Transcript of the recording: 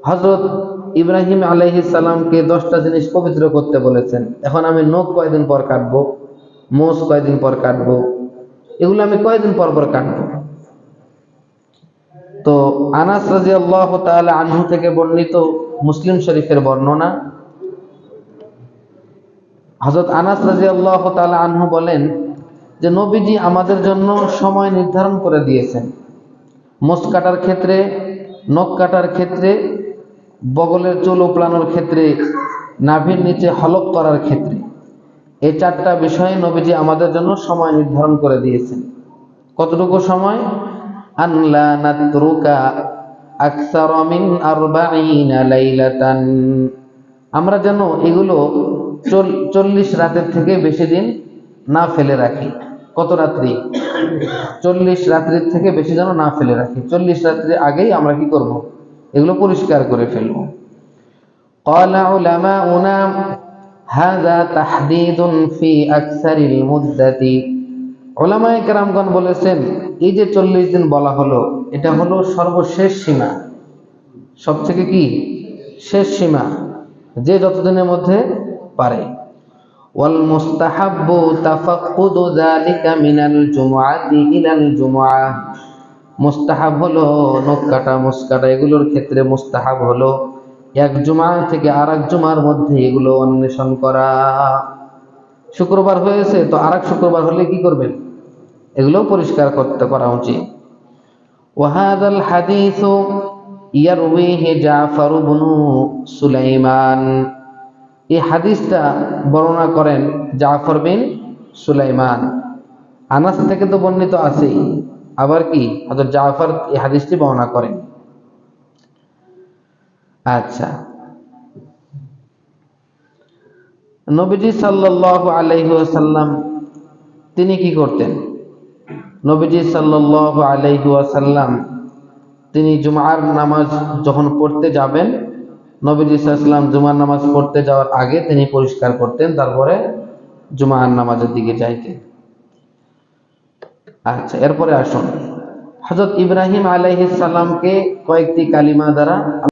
হযরত ইব্রাহিম আলাইহিস সালামকে 10টা জিনিস পবিত্র করতে বলেছেন। এখন আমি নখ কয়দিন পর কাটবো, মোষ কয়দিন পর কাটবো, এগুলো আমি কয়দিন পর পর কাটবো? তো আনাস রাদিয়াল্লাহু তাআলা আনহু থেকে বর্ণিত মুসলিম শরীফের বর্ণনা, হযরত আনাস রাদিয়াল্লাহু তাআলা আনহু বলেন যে নবীজি আমাদের জন্য সময় নির্ধারণ করে দিয়েছেন। মোষ কাটার ক্ষেত্রে, নখ কাটার ক্ষেত্রে, বগলের চুল উপড়ানোর ক্ষেত্রে, নাভির নিচে হলক করার ক্ষেত্রে, এই 4টা বিষয়ে নবীজি আমাদের জন্য সময় নির্ধারণ করে দিয়েছেন। কতটুকু সময়? আনলা নাতরুকা আকসার মিন 40 লাইলাতান, আমরা যেন এগুলো 40 রাতের থেকে বেশি দিন না ফেলে রাখি। কত রাত্রি? 40 রাত্রির থেকে বেশি যেন না ফেলে রাখি। 40 রাত্রির আগেই আমরা কি করব? এগুলো পরিষ্কার করে ফেলব। ক্বালা উলামাউনা হাযা তাহদীদুন ফি আকসারিল মুদ্দাতি, উলামায়ে কেরামগণ বলেছেন এই যে 40 দিন বলা হলো, এটা হলো সর্বশেষ সীমা, সবথেকে কি শেষ সীমা, যে যতদিনের মধ্যে পারে। ওয়াল মুস্তাহাব্বু তাফাক্কুদু যালিকা মিনাল জুমআতি ইলাল জুমআহ, মুস্তাহাব হলো নখ কাটা, মোষ কাটা, এগুলোর ক্ষেত্রে মুস্তাহাব হলো এক জুমা থেকে আরেক জুমার মধ্যে এগুলো অন্বেষণ করা। শুক্রবার হয়েছে তো আরেক শুক্রবার হলে কি করবেন? এগুলো পরিষ্কার করতে করা উচিত। ওয়াহাদাল হাদিসু ইয়ারউইহি জাফর ইবনু সুলাইমান, এই হাদিসটা বর্ণনা করেন জাফর বিন সুলাইমান। আনাস থেকে তো বর্ণিত আছেই, আবার কি হযরত জাফর এই হাদিসটি বর্ণনা করেন। আচ্ছা, নবীজি সাল্লাল্লাহু আলাইহি ওয়াসাল্লাম তিনি কি করতেন? নবীজি সাল্লাল্লাহু আলাইহি ওয়াসাল্লাম তিনি জুমার নামাজ যখন পড়তে যাবেন, নবীজি সাল্লাল্লাহু আলাইহি ওয়াসাল্লাম জুমার নামাজ পড়তে যাওয়ার আগে তিনি পরিষ্কার করতেন, তারপরে জুমার নামাজের দিকে যাইতেন। আচ্ছা, এরপরে আসুন হযরত ইব্রাহিম আলাইহিস সালামকে কয়েকটি কালিমা দ্বারা